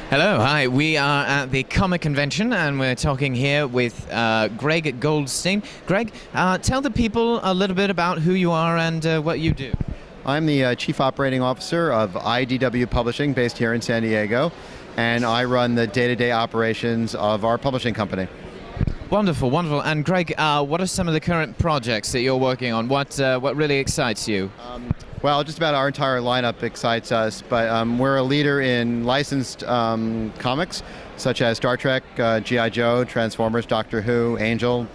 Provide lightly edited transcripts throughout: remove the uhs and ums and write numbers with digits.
Hello, hi. We are at the comic convention and we're talking here with Greg Goldstein. Greg, tell the people a little bit about who you are and what you do. I'm the Chief Operating Officer of IDW Publishing based here in San Diego, and I run the day-to-day operations of our publishing company. Wonderful, wonderful. And Greg, what are some of the current projects that you're working on? What really excites you? Well, just about our entire lineup excites us, but we're a leader in licensed comics, such as Star Trek, G.I. Joe, Transformers, Doctor Who, Angel,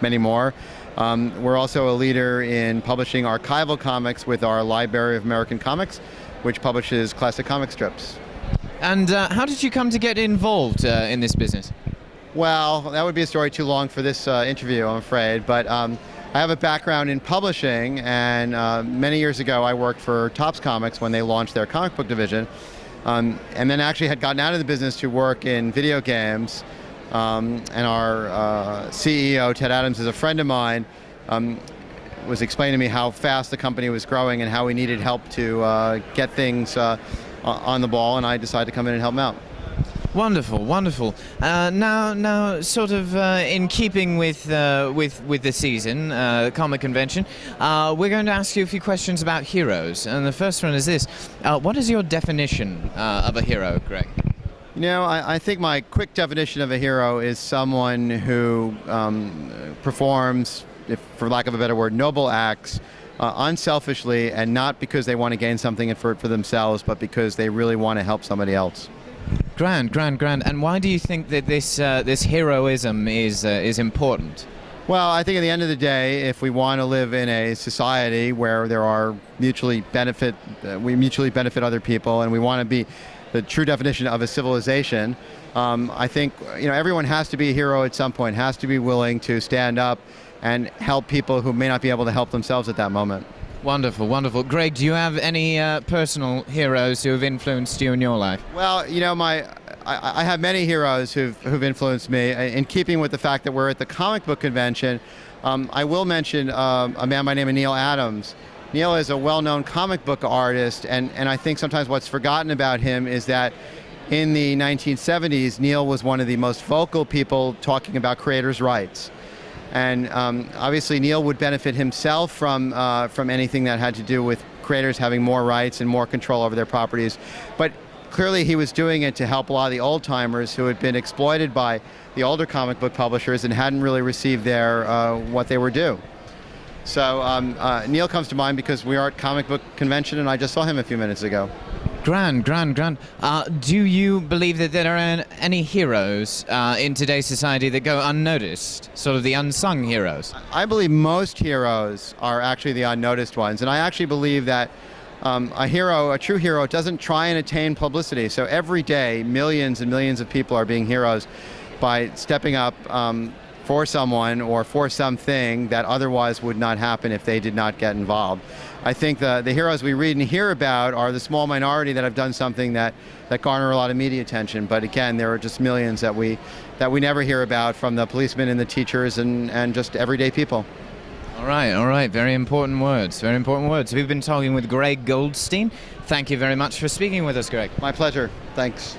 many more. We're also a leader in publishing archival comics with our Library of American Comics, which publishes classic comic strips. And how did you come to get involved in this business? Well, that would be a story too long for this interview, I'm afraid, but I have a background in publishing, and many years ago I worked for Topps Comics when they launched their comic book division, and then actually had gotten out of the business to work in video games, and our CEO, Ted Adams, is a friend of mine, was explaining to me how fast the company was growing and how we needed help to get things on the ball, and I decided to come in and help him out. Wonderful, wonderful. Now, sort of in keeping with the season, the comic convention, we're going to ask you a few questions about heroes. And the first one is this: what is your definition of a hero, Greg? You know, I think my quick definition of a hero is someone who performs, for lack of a better word, noble acts unselfishly, and not because they want to gain something for themselves, but because they really want to help somebody else. Grand. And why do you think that this heroism is important? Well, I think at the end of the day, if we want to live in a society where there are we mutually benefit other people, and we want to be the true definition of a civilization, I think everyone has to be a hero at some point, has to be willing to stand up and help people who may not be able to help themselves at that moment. Wonderful, wonderful. Greg, do you have any personal heroes who have influenced you in your life? Well, I have many heroes who've influenced me. In keeping with the fact that we're at the comic book convention, I will mention a man by the name of Neil Adams. Neil is a well-known comic book artist, and I think sometimes what's forgotten about him is that in the 1970s, Neil was one of the most vocal people talking about creators' rights. And obviously Neil would benefit himself from anything that had to do with creators having more rights and more control over their properties. But clearly he was doing it to help a lot of the old-timers who had been exploited by the older comic book publishers and hadn't really received their what they were due. So Neil comes to mind because we are at comic book convention, and I just saw him a few minutes ago. Grand. Do you believe that there are any heroes in today's society that go unnoticed, sort of the unsung heroes? I believe most heroes are actually the unnoticed ones, and I actually believe that a true hero, doesn't try and attain publicity. So every day, millions and millions of people are being heroes by stepping up for someone or for something that otherwise would not happen if they did not get involved. I think the heroes we read and hear about are the small minority that have done something that garner a lot of media attention. But again, there are just millions that we never hear about, from the policemen and the teachers and just everyday people. All right. Very important words. We've been talking with Greg Goldstein. Thank you very much for speaking with us, Greg. My pleasure. Thanks.